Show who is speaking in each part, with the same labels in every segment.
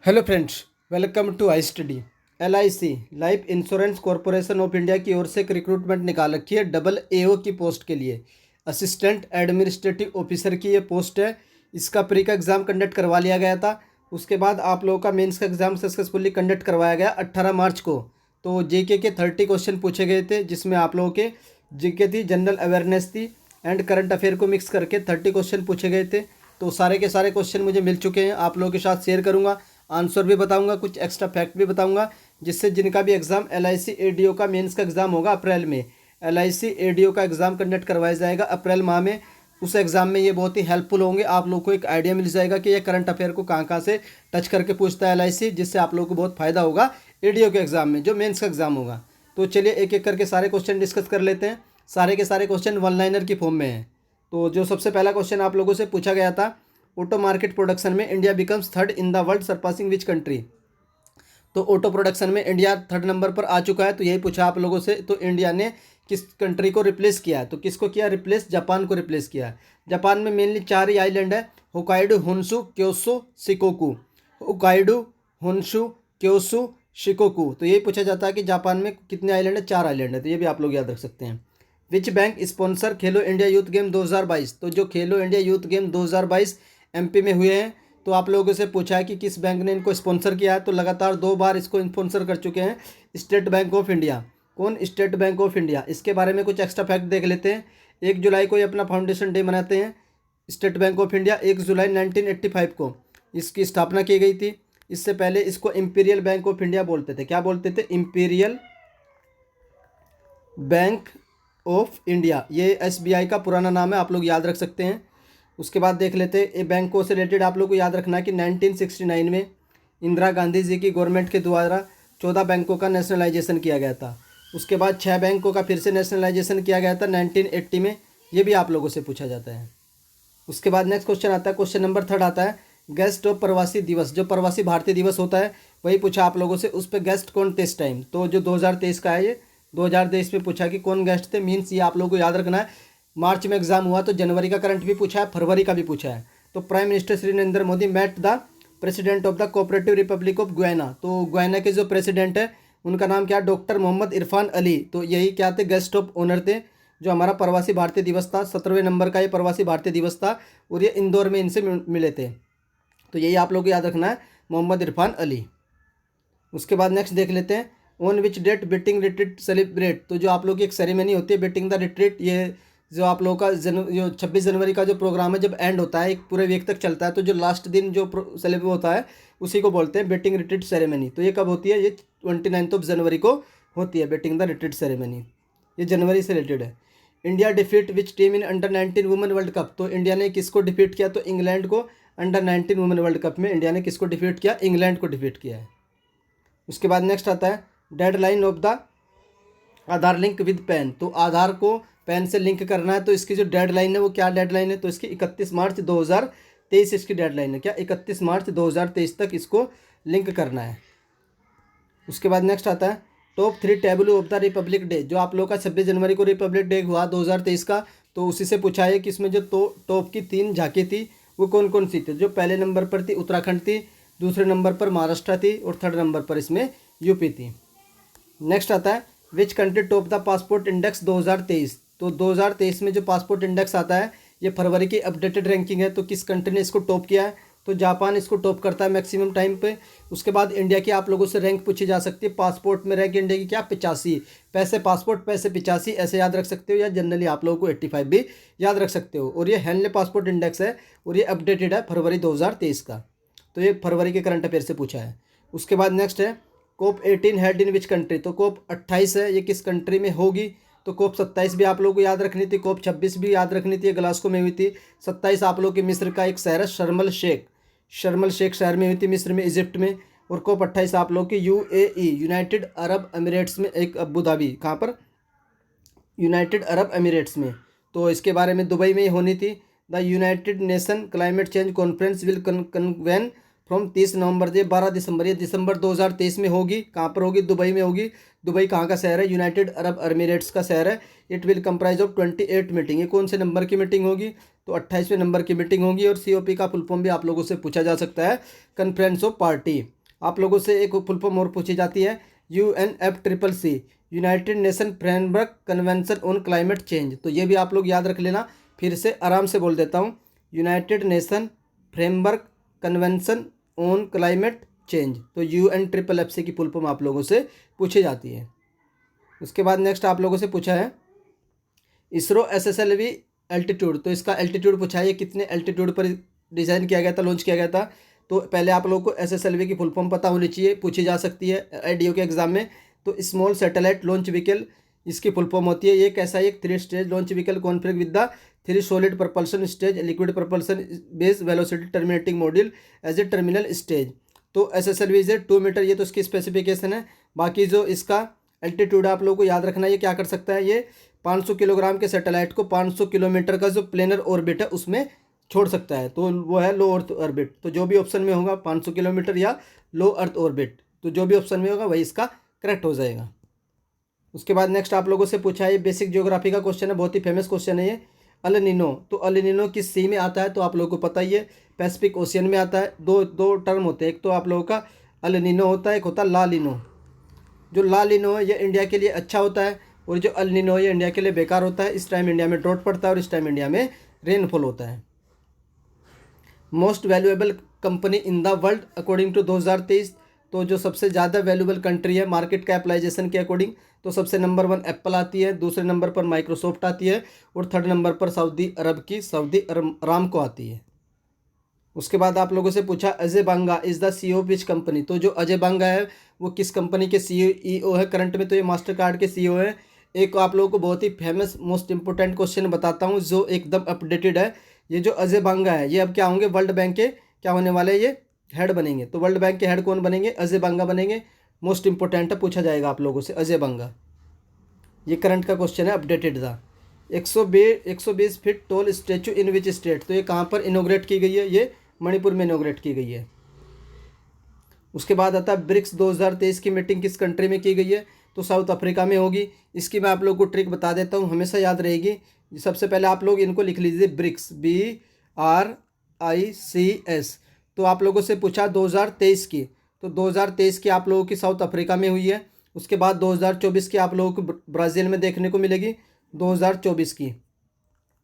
Speaker 1: Hello friends, welcome to I study. LIC life insurance corporation of India की ओर से एक रिक्रूटमेंट निकाल रखी है डबल AO की पोस्ट के लिए। असिस्टेंट एडमिनिस्ट्रेटिव ऑफिसर की ये पोस्ट है। इसका प्री का एग्ज़ाम कंडक्ट करवा लिया गया था। उसके बाद आप लोगों का मेंस का एग्ज़ाम सक्सेसफुली कंडक्ट करवाया गया 18 मार्च को। तो JK के 30 क्वेश्चन पूछे गए थे, जिसमें आप लोगों के JK थी, जनरल अवेयरनेस थी एंड करंट अफेयर को मिक्स करके 30 क्वेश्चन पूछे गए थे। तो सारे के सारे क्वेश्चन मुझे मिल चुके हैं, आप लोगों के साथ शेयर करूँगा, आंसर भी बताऊंगा, कुछ एक्स्ट्रा फैक्ट भी बताऊंगा, जिससे जिनका भी एग्जाम LIC ADO का मेंस का एग्जाम होगा अप्रैल में, LIC ADO का एग्जाम कंडक्ट करवाया जाएगा अप्रैल माह में। उस एग्जाम में ये बहुत ही हेल्पफुल होंगे, आप लोग को एक आइडिया मिल जाएगा कि ये करंट अफेयर को कहाँ कहाँ से टच करके पूछता है LIC, जिससे आप लोग को बहुत फायदा होगा ADO के एग्जाम में जो मेन्स का एग्जाम होगा। तो चलिए एक एक करके सारे क्वेश्चन डिस्कस कर लेते हैं। सारे के सारे क्वेश्चन वन लाइनर की फॉर्म में हैं। तो जो सबसे पहला क्वेश्चन आप लोगों से पूछा गया था, ऑटो मार्केट प्रोडक्शन में India becomes third in the world surpassing which country. तो ऑटो प्रोडक्शन में इंडिया थर्ड नंबर पर आ चुका है। तो यही पूछा आप लोगों से, तो इंडिया ने किस कंट्री को रिप्लेस किया? तो किसको किया रिप्लेस? जापान को रिप्लेस किया। जापान में मेनली 4 ही आइलैंड है, Hokkaido, Honshu, Kyushu, Shikoku. Hokkaido, Honshu, Kyushu, Shikoku. तो यही पूछा जाता है कि जापान में कितने आइलैंड है? 4 आइलैंड है। तो ये भी आप लोग याद रख सकते हैं। Which bank sponsor Khelo India youth game 2022। तो जो खेलो इंडिया यूथ गेम 2022 MP में हुए हैं, तो आप लोगों से पूछा है कि किस बैंक ने इनको स्पॉन्सर किया है। तो लगातार 2 बार इसको स्पॉन्सर कर चुके हैं स्टेट बैंक ऑफ इंडिया। कौन? State bank of India. इसके बारे में कुछ एक्स्ट्रा फैक्ट देख लेते हैं। 1 जुलाई को ये अपना फाउंडेशन डे मनाते हैं। स्टेट बैंक ऑफ इंडिया 1 जुलाई 1985 को इसकी स्थापना की गई थी। इससे पहले इसको इम्पीरियल बैंक ऑफ इंडिया बोलते थे। क्या बोलते थे? Imperial bank of India. ये SBI का पुराना नाम है, आप लोग याद रख सकते हैं। उसके बाद देख लेते हैं, ये बैंकों से रिलेटेड आप लोग को याद रखना है कि 1969 में इंदिरा गांधी जी की गवर्नमेंट के द्वारा 14 बैंकों का नेशनलाइजेशन किया गया था। उसके बाद 6 बैंकों का फिर से नेशनलाइजेशन किया गया था 1980 में। ये भी आप लोगों से पूछा जाता है। उसके बाद नेक्स्ट क्वेश्चन आता है, क्वेश्चन नंबर 3 आता है, गेस्ट ऑफ प्रवासी दिवस। जो प्रवासी भारतीय दिवस होता है वही पूछा आप लोगों से, उस पर गेस्ट कौन थे इस टाइम। तो जो 2023 का है, ये 2023 में पूछा कि कौन गेस्ट थे। मीन्स ये आप लोगों को याद रखना है। मार्च में एग्जाम हुआ तो जनवरी का करंट भी पूछा है, फरवरी का भी पूछा है। तो prime minister Shri Narendra Modi met the president of the cooperative republic of Guyana. तो गुयाना के जो प्रेसिडेंट है उनका नाम क्या? डॉक्टर मोहम्मद इरफान अली। तो यही क्या थे? गेस्ट ऑफ ऑनर थे। जो हमारा प्रवासी भारतीय दिवस था, 17वें नंबर का ये प्रवासी भारतीय दिवस था, और ये इंदौर में इनसे मिले थे। तो यही आप लोग को याद रखना है, मोहम्मद इरफान अली। उसके बाद नेक्स्ट देख लेते हैं, on which date beating retreat celebrate. तो जो आप लोग की एक सेरेमनी होती है बेटिंग द रिट्रीट, ये जो आप लोगों का जो 26 जनवरी का जो प्रोग्राम है, जब एंड होता है एक पूरे वीक तक चलता है, तो जो लास्ट दिन जो सेलिब्रेट होता है उसी को बोलते हैं बेटिंग रिट्रीट सेरेमनी। तो ये कब होती है? ये 29 जनवरी को होती है बेटिंग द रिट्रीट सेरेमनी। ये जनवरी से रिलेटेड है। India defeat which team in under-19 women world cup. तो इंडिया ने किसको डिफीट किया? तो इंग्लैंड को। अंडर-19 वुमेन वर्ल्ड कप में इंडिया ने किसको डिफीट किया? इंग्लैंड को डिफीट किया है। उसके बाद नेक्स्ट आता है, deadline of the Aadhaar link with pan. तो आधार को पैन से लिंक करना है, तो इसकी जो डेडलाइन है वो क्या डेडलाइन है? तो इसकी 31 मार्च 2023 इसकी डेडलाइन है। क्या? 31 मार्च 2023 तक इसको लिंक करना है। उसके बाद नेक्स्ट आता है, top 3 tableau of the Republic day. जो आप लोग का 26 जनवरी को रिपब्लिक डे हुआ 2023 का, तो उसी से पूछा है कि इसमें जो टॉप की 3 झांकी थी वो कौन कौन सी थी। जो पहले नंबर पर थी उत्तराखंड थी, दूसरे नंबर पर महाराष्ट्र थी, और थर्ड नंबर पर इसमें यूपी थी। नेक्स्ट आता है, which country top the passport index 2023। तो 2023 में जो पासपोर्ट इंडेक्स आता है ये फरवरी की अपडेटेड रैंकिंग है। तो किस कंट्री ने इसको टॉप किया है? तो जापान इसको टॉप करता है मैक्सिमम टाइम पे। उसके बाद इंडिया की आप लोगों से रैंक पूछी जा सकती है। पासपोर्ट में रैंक इंडिया की क्या? 85। पैसे पासपोर्ट, पैसे 85, ऐसे याद रख सकते हो, या जनरली आप लोगों को 85 भी याद रख सकते हो। और ये हेनले पासपोर्ट इंडेक्स है, और ये अपडेटेड है फरवरी 2023 का। तो ये फरवरी के करंट अफेयर से पूछा है। उसके बाद नेक्स्ट है, कोप 18 हेल्ड इन विच कंट्री। तो कोप 28 है, ये किस कंट्री में होगी? तो कोप 27 भी आप लोगों को याद रखनी थी, कोप 26 भी याद रखनी थी, ग्लासगो में हुई थी। 27 आप लोगों की मिस्र का एक शहर है शर्म अल शेख शहर में हुई थी, मिस्र में, इजिप्ट में। और कोप 28 आप लोग की UAE यूनाइटेड अरब एमिरेट्स में, एक अबू धाबी, कहाँ पर? यूनाइटेड अरब एमिरेट्स में। तो इसके बारे में दुबई में ही होनी थी। The United Nation Climate Change Conference will convene from 30 November से 12 दिसंबर, ये दिसंबर 2023 में होगी। कहाँ पर होगी? दुबई में होगी। दुबई कहाँ का शहर है? यूनाइटेड अरब एमिरेट्स का शहर है। It will comprise of 28 meeting. ये कौन से नंबर की मीटिंग होगी? तो 28वें नंबर की मीटिंग होगी। और COP का फुल फॉर्म भी आप लोगों से पूछा जा सकता है, कॉन्फ्रेंस ऑफ पार्टी। आप लोगों से एक फुल फॉर्म और पूछी जाती है, UNFCCC, United nation framework convention on climate change. तो ये भी आप लोग याद रख लेना। फिर से आराम से बोल देता हूँ, United nation framework convention on climate change. तो UNFCCC की फुल फॉर्म आप लोगों से पूछी जाती है। उसके बाद नेक्स्ट आप लोगों से पूछा है इसरो SSLV एल्टीट्यूड। तो इसका एल्टीट्यूड पूछा है, ये कितने एल्टीट्यूड पर डिज़ाइन किया गया था, लॉन्च किया गया था। तो पहले आप लोगों को SSLV की फुल फॉर्म पता होनी चाहिए, पूछी जा सकती है IDO के एग्जाम में। तो स्मॉल सैटेलाइट लॉन्च व्हीकल इसकी फुल फॉर्म होती है। ये कैसा है? एक 3 stage launch vehicle config with the 3 solid propulsion stage, liquid propulsion base, velocity terminating module as a terminal stage. तो SSLV से 2 मीटर, ये तो इसकी स्पेसिफिकेशन है। बाकी जो इसका एल्टीट्यूड आप लोगों को याद रखना है, ये क्या कर सकता है? ये 500 किलोग्राम के सैटेलाइट को 500 किलोमीटर का जो प्लेनर ऑर्बिट है उसमें छोड़ सकता है। तो वो है लो अर्थ ऑर्बिट। तो जो भी ऑप्शन में होगा 500 किलोमीटर या लो अर्थ ऑर्बिट, तो जो भी ऑप्शन में होगा वही इसका करेक्ट हो जाएगा। उसके बाद नेक्स्ट आप लोगों से पूछा है, बेसिक ज्योग्राफी का क्वेश्चन है, बहुत ही फेमस क्वेश्चन है ये। El Nino. तो अल नीनो किस सी में आता है? तो आप लोगों को पता ही है, पैसिफिक ओशियन में आता है। दो टर्म होते हैं, एक तो आप लोगों का अल नीनो होता है, एक होता है ला लीनो। जो ला लीनो है ये इंडिया के लिए अच्छा होता है, और जो अल नीनो है ये इंडिया के लिए बेकार होता है। इस टाइम इंडिया में ड्रॉट पड़ता है और इस टाइम इंडिया में रेनफॉल होता है। Most valuable company in the world according to 2023। तो जो सबसे ज़्यादा वैल्यूएबल कंट्री है मार्केट कैपिटलाइजेशन के अकॉर्डिंग, तो सबसे नंबर 1 एप्पल आती है, दूसरे नंबर पर माइक्रोसॉफ्ट आती है, और थर्ड नंबर पर सऊदी अरब की सऊदी अरामको आती है। उसके बाद आप लोगों से पूछा Ajay Banga is the CEO which company. तो जो अजय बांगा है वो किस कंपनी के CEO है करंट में? तो ये मास्टर कार्ड के CEO है। एक आप लोगों को बहुत ही फेमस मोस्ट इंपोर्टेंट क्वेश्चन बताता हूँ जो एकदम अपडेटेड है। ये जो अजय बांगा है ये अब क्या होंगे? वर्ल्ड बैंक के क्या होने वाले हैं? ये हेड बनेंगे। तो वर्ल्ड बैंक के हेड कौन बनेंगे? अजय बांगा बनेंगे। मोस्ट इंपोर्टेंट है, पूछा जाएगा आप लोगों से अजय बांगा। ये करंट का क्वेश्चन है, अपडेटेड था। 120 feet tall statue in which state. तो ये कहाँ पर इनोग्रेट की गई है? ये मणिपुर में इनोग्रेट की गई है। उसके बाद आता है ब्रिक्स 2023 की मीटिंग किस कंट्री में की गई है? तो साउथ अफ्रीका में होगी। इसकी मैं आप लोगों को ट्रिक बता देता हूँ, हमेशा याद रहेगी। सबसे पहले आप लोग इनको लिख लीजिए, ब्रिक्स, BRICS। तो आप लोगों से पूछा 2023 की, तो 2023 की आप लोगों की साउथ अफ्रीका में हुई है। उसके बाद 2024 की आप लोगों को ब्राज़ील में देखने को मिलेगी, 2024 की।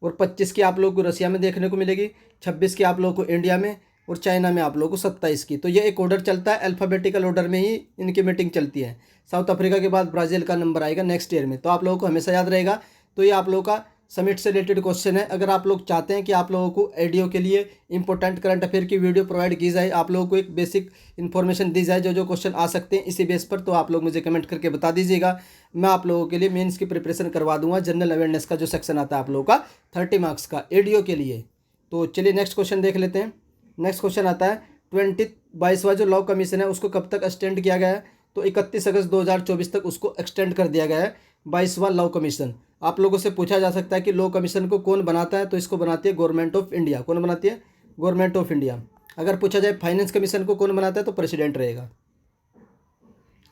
Speaker 1: और 25 की आप लोगों को रसिया में देखने को मिलेगी, 26 की आप लोगों को इंडिया में, और चाइना में आप लोगों को 27 की। तो ये एक ऑर्डर चलता है, अल्फ़ाबेटिकल ऑर्डर में ही इनकी मीटिंग चलती है। साउथ अफ्रीका के बाद ब्राज़ील का नंबर आएगा नेक्स्ट ईयर में। तो आप लोगों को हमेशा याद रहेगा। तो ये आप लोगों का समिट से रिलेटेड क्वेश्चन है। अगर आप लोग चाहते हैं कि आप लोगों को IDO के लिए इंपॉर्टेंट करंट अफेयर की वीडियो प्रोवाइड की जाए, आप लोगों को एक बेसिक इन्फॉर्मेशन दी जाए जो जो क्वेश्चन आ सकते हैं इसी बेस पर, तो आप लोग मुझे कमेंट करके बता दीजिएगा। मैं आप लोगों के लिए मेंस की प्रिपरेशन करवा दूंगा। जनरल अवेयरनेस का जो सेक्शन आता है आप लोगों का 30 मार्क्स का IDO के लिए। तो चलिए नेक्स्ट क्वेश्चन देख लेते हैं। नेक्स्ट क्वेश्चन आता है 22वां जो लॉ कमीशन है उसको कब तक एक्सटेंड किया गया है? तो 31 अगस्त 2024 तक उसको एक्सटेंड कर दिया गया है, 22वां लॉ कमीशन। आप लोगों से पूछा जा सकता है कि लॉ कमीशन को कौन बनाता है? तो इसको बनाती है गवर्नमेंट ऑफ इंडिया। कौन बनाती है? Government of India. अगर पूछा जाए फाइनेंस कमीशन को कौन बनाता है? तो प्रेसिडेंट रहेगा।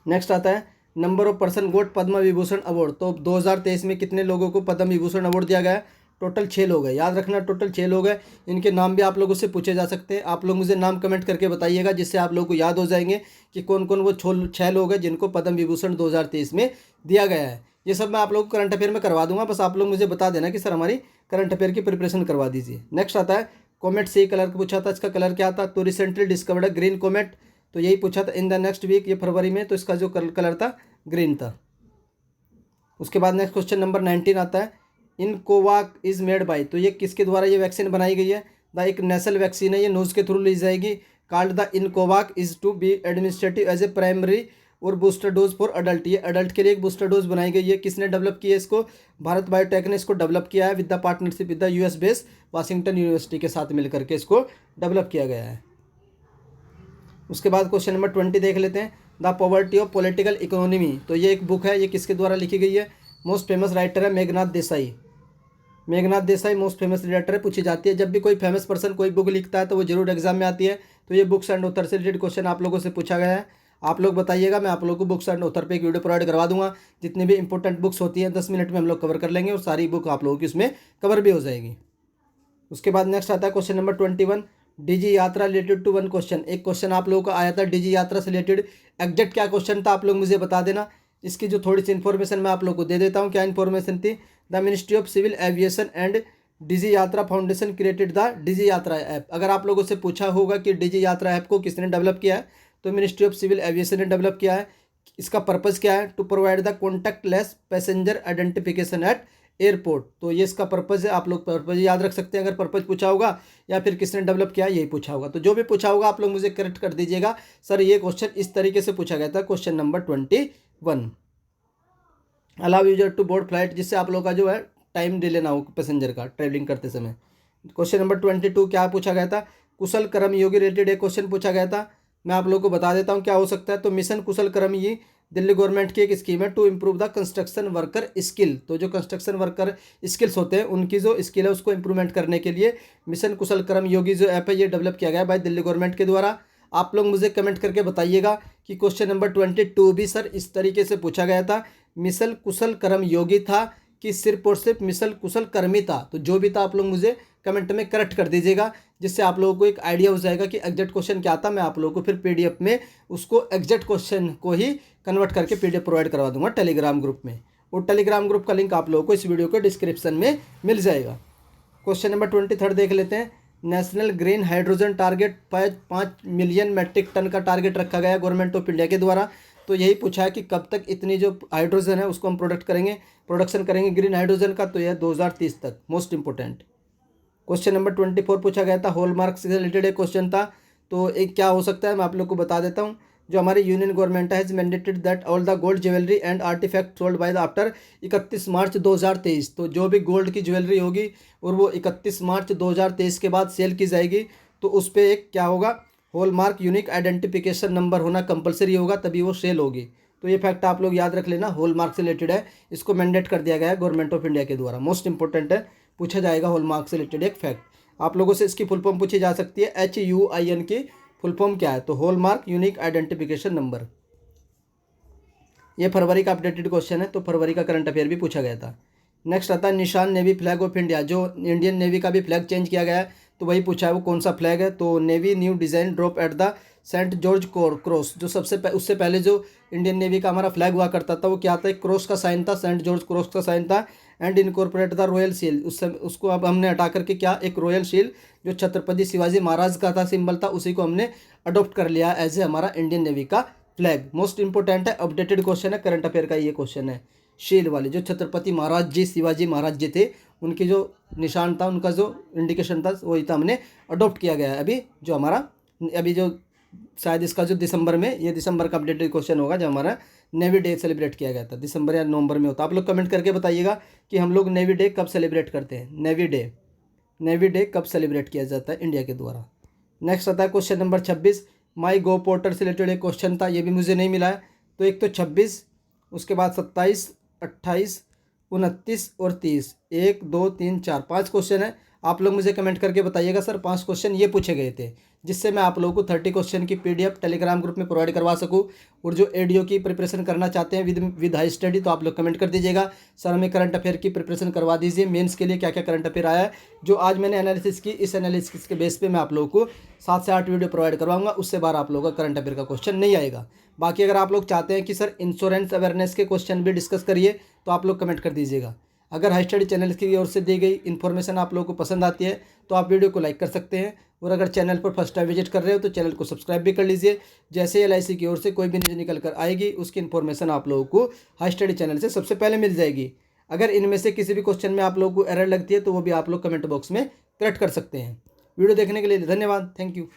Speaker 1: नेक्स्ट आता है number of person got Padma Vibhushan award. तो 2023 में कितने लोगों को पद्म विभूषण अवार्ड दिया गया है? टोटल 6 लोग हैं, याद रखना टोटल 6 लोग हैं। इनके नाम भी आप लोगों से पूछे जा सकते हैं। आप लोग मुझे नाम कमेंट करके बताइएगा जिससे आप लोगों को याद हो जाएंगे कि कौन कौन वो 6 लोग हैं जिनको पद्म विभूषण 2023 में दिया गया है। ये सब मैं आप लोगों को करंट अफेयर में करवा दूंगा, बस आप लोग मुझे बता देना कि सर हमारी करंट अफेयर की प्रिपरेशन करवा दीजिए। नेक्स्ट आता है कॉमेट सी कलर का पूछा था, इसका कलर क्या था? तो रिसेंटली डिस्कवर्ड है ग्रीन कॉमेट। तो यही पूछा था इन द नेक्स्ट वीक, ये फरवरी में, तो इसका जो कलर था ग्रीन था। उसके बाद नेक्स्ट क्वेश्चन नंबर 19 आता है इनकोवाक इज़ मेड बाय। तो ये किसके द्वारा ये वैक्सीन बनाई गई है? द एक नेशनल वैक्सीन है, ये नोज के थ्रू ली जाएगी। Called the iNCOVACC is to be administrative as a primary और बूस्टर डोज फॉर अडल्ट। ये अडल्ट के लिए एक बूस्टर डोज बनाई गई है। किसने डेवलप की है इसको? भारत बायोटेक ने इसको डेवलप किया है with the partnership with the US based Washington university के साथ मिलकर के इसको डेवलप किया गया है। उसके बाद क्वेश्चन नंबर 20 देख लेते हैं, the poverty of political economy. तो ये एक बुक है, ये किसके द्वारा लिखी गई है? मोस्ट फेमस राइटर है Meghnath Desai. Meghnath Desai most famous writer है, पूछी जाती है। जब भी कोई फेमस पर्सन कोई बुक लिखता है तो वो जरूर एग्जाम में आती है। तो ये बुक्स एंड ऑथर से रिलेटेड क्वेश्चन आप लोगों से पूछा गया है। आप लोग बताइएगा, मैं आप लोगों को बुक्स एंड ऑथर पे एक वीडियो प्रोवाइड करवा दूंगा। जितनी भी इंपॉर्टेंट बुक्स होती हैं 10 मिनट में हम लोग कवर कर लेंगे और सारी बुक आप लोगों की उसमें कवर भी हो जाएगी। उसके बाद नेक्स्ट आता है क्वेश्चन नंबर 21, डीजी यात्रा रिलेटेड टू वन क्वेश्चन। एक क्वेश्चन आप लोगों का आया था डीजी यात्रा से रिलेटेड। एग्जैक्ट क्या क्वेश्चन था आप लोग मुझे बता देना। इसकी जो थोड़ी सी इन्फॉर्मेशन मैं आप लोग को दे देता हूँ। क्या इन्फॉर्मेशन थी? The ministry of civil aviation and DigiYatra foundation created the DigiYatra app. अगर आप लोगों से पूछा होगा कि डीजी यात्रा ऐप को किसने डेवलप किया है, तो मिनिस्ट्री ऑफ सिविल एविएशन ने डेवलप किया है। इसका पर्पज़ क्या है? To provide the contactless passenger identification at airport. तो ये इसका पर्पज़ है। आप लोग पर्पज़ याद रख सकते हैं अगर पर्पज़ पूछा होगा, या फिर किसने डेवलप किया यही पूछा होगा। तो जो भी पूछा होगा आप लोग मुझे करेक्ट कर दीजिएगा। सर ये क्वेश्चन इस तरीके से पूछा गया था, question number 21। Allow user to board flight, जिससे आप लोग का जो है टाइम डिले ना हो पैसेंजर का ट्रैवलिंग करते समय। क्वेश्चन नंबर 22 क्या पूछा गया था? कुशल कर्म योगी रिलेटेड एक क्वेश्चन पूछा गया था। मैं आप लोगों को बता देता हूँ क्या हो सकता है। तो मिशन कुशल कर्म ये दिल्ली गवर्नमेंट की एक स्कीम है to improve the construction worker skill. तो जो कंस्ट्रक्शन वर्कर स्किल्स होते हैं उनकी जो स्किल है उसको इम्प्रूवमेंट करने के लिए मिशन कुशल कर्म योगी जो ऐप है ये डेवलप किया गया है बाय दिल्ली गवर्नमेंट के द्वारा। आप लोग मुझे कमेंट करके बताइएगा कि क्वेश्चन नंबर 22 भी सर इस तरीके से पूछा गया था, मिशन कुशल कर्म योगी था कि सिर्फ और सिर्फ मिशन कुशल कर्मी था। तो जो भी था आप लोग मुझे कमेंट में करेक्ट कर दीजिएगा, जिससे आप लोगों को एक आइडिया हो जाएगा कि एग्जैक्ट क्वेश्चन क्या था। मैं आप लोगों को फिर पीडीएफ में उसको एग्जैक्ट क्वेश्चन को ही कन्वर्ट करके पीडीएफ प्रोवाइड करवा दूंगा टेलीग्राम ग्रुप में। और टेलीग्राम ग्रुप का लिंक आप लोगों को इस वीडियो के डिस्क्रिप्शन में मिल जाएगा। क्वेश्चन नंबर 23 देख लेते हैं। National green hydrogen target 5 million metric ton का टारगेट रखा गया है गवर्नमेंट ऑफ इंडिया के द्वारा। तो यही पूछा है कि कब तक इतनी जो हाइड्रोजन है उसको हम प्रोडक्शन करेंगे ग्रीन हाइड्रोजन का। तो यह 2030 तक, मोस्ट इंपॉर्टेंट। क्वेश्चन नंबर 24 पूछा गया था, हॉलमार्क से रिलेटेड एक क्वेश्चन था। तो एक क्या हो सकता है मैं आप लोग को बता देता हूँ। जो हमारी यूनियन गवर्नमेंट है mandated that all the gold jewellery and artifact sold by the after 31 March 2023। तो जो भी गोल्ड की ज्वेलरी होगी और वो 31 मार्च 2023 के बाद सेल की जाएगी तो उस पर एक क्या होगा, हॉलमार्क यूनिक आइडेंटिफिकेशन नंबर होना कंपलसरी होगा, तभी वो सेल होगी। तो ये फैक्ट आप लोग याद रख लेना, हॉलमार्क से रिलेटेड है, इसको मैंडेट कर दिया गया है गवर्नमेंट ऑफ इंडिया के द्वारा। मोस्ट इंपॉर्टेंट है, पूछा जाएगा हॉलमार्क से रिलेटेड एक फैक्ट। आप लोगों से इसकी फुल फॉर्म पूछी जा सकती है, HUIN की फुल फॉर्म क्या है? तो हॉलमार्क यूनिक आइडेंटिफिकेशन नंबर। ये फरवरी का अपडेटेड क्वेश्चन है, तो फरवरी का करंट अफेयर भी पूछा गया था। नेक्स्ट आता है निशान नेवी फ्लैग ऑफ इंडिया। जो इंडियन नेवी का भी फ्लैग चेंज किया गया है तो वही पूछा है वो कौन सा फ्लैग है। तो navy new design drop at the saint George cross. जो उससे पहले जो इंडियन नेवी का हमारा फ्लैग हुआ करता था वो क्या था, एक क्रॉस का साइन था, सेंट जॉर्ज क्रॉस का साइन था। And incorporate the royal shield, उसको अब हमने हटा करके क्या, एक रॉयल शील्ड जो छत्रपति शिवाजी महाराज का था सिंबल था, उसी को हमने अडॉप्ट कर लिया एज ए हमारा इंडियन नेवी का फ्लैग। मोस्ट इंपॉर्टेंट है, अपडेटेड क्वेश्चन है, करंट अफेयर का ये क्वेश्चन है। शील्ड वाले जो छत्रपति महाराज जी शिवाजी महाराज जी थे उनकी जो निशान था, उनका जो इंडिकेशन था वही था, हमने अडॉप्ट किया गया है अभी जो हमारा अभी जो शायद इसका जो दिसंबर में, ये दिसंबर का अपडेटेड क्वेश्चन होगा, जब हमारा नेवी डे सेलिब्रेट किया गया था दिसंबर या नवंबर में होता। आप लोग कमेंट करके बताइएगा कि हम लोग नेवी डे कब सेलिब्रेट करते हैं, नेवी डे कब सेलिब्रेट किया जाता है इंडिया के द्वारा। नेक्स्ट आता है क्वेश्चन नंबर 26, माई गो पोर्टल से रिलेटेड एक क्वेश्चन था, ये भी मुझे नहीं मिला है। तो एक तो 26, उसके बाद 27, 28, 29 और 30, 1 2 3 4 5 क्वेश्चन है। आप लोग मुझे कमेंट करके बताइएगा सर 5 क्वेश्चन ये पूछे गए थे, जिससे मैं आप लोगों को 30 क्वेश्चन की PDF टेलीग्राम ग्रुप में प्रोवाइड करवा सकूं। और जो ADO की प्रिपरेशन करना चाहते हैं विद हाई स्टडी, तो आप लोग कमेंट कर दीजिएगा सर हमें करंट अफेयर की प्रिपरेशन करवा दीजिए, मेंस के लिए क्या क्या करंट अफेयर आया है। जो आज मैंने एनालिसिस की, इस एनालिसिस के बेस पे मैं आप लोगों को 7 से 8 वीडियो प्रोवाइड करवाऊंगा, उससे बाहर आप लोगों का करंट अफेयर का क्वेश्चन नहीं आएगा। बाकी अगर आप लोग चाहते हैं कि सर इंश्योरेंस अवेयरनेस के क्वेश्चन भी डिस्कस करिए तो आप लोग कमेंट कर दीजिएगा। अगर हाई स्टडी चैनल की ओर से दी गई इन्फॉर्मेशन आप लोगों को पसंद आती है तो आप वीडियो को लाइक कर सकते हैं। और अगर चैनल पर फर्स्ट टाइम विजिट कर रहे हो तो चैनल को सब्सक्राइब भी कर लीजिए। जैसे LIC की ओर से कोई भी न्यूज़ निकल कर आएगी उसकी इन्फॉर्मेशन आप लोगों को हाई स्टडी चैनल से सबसे पहले मिल जाएगी। अगर इनमें से किसी भी क्वेश्चन में आप लोगों को एरर लगती है तो वो भी आप लोग कमेंट बॉक्स में करेक्ट कर सकते हैं। वीडियो देखने के लिए धन्यवाद, थैंक यू।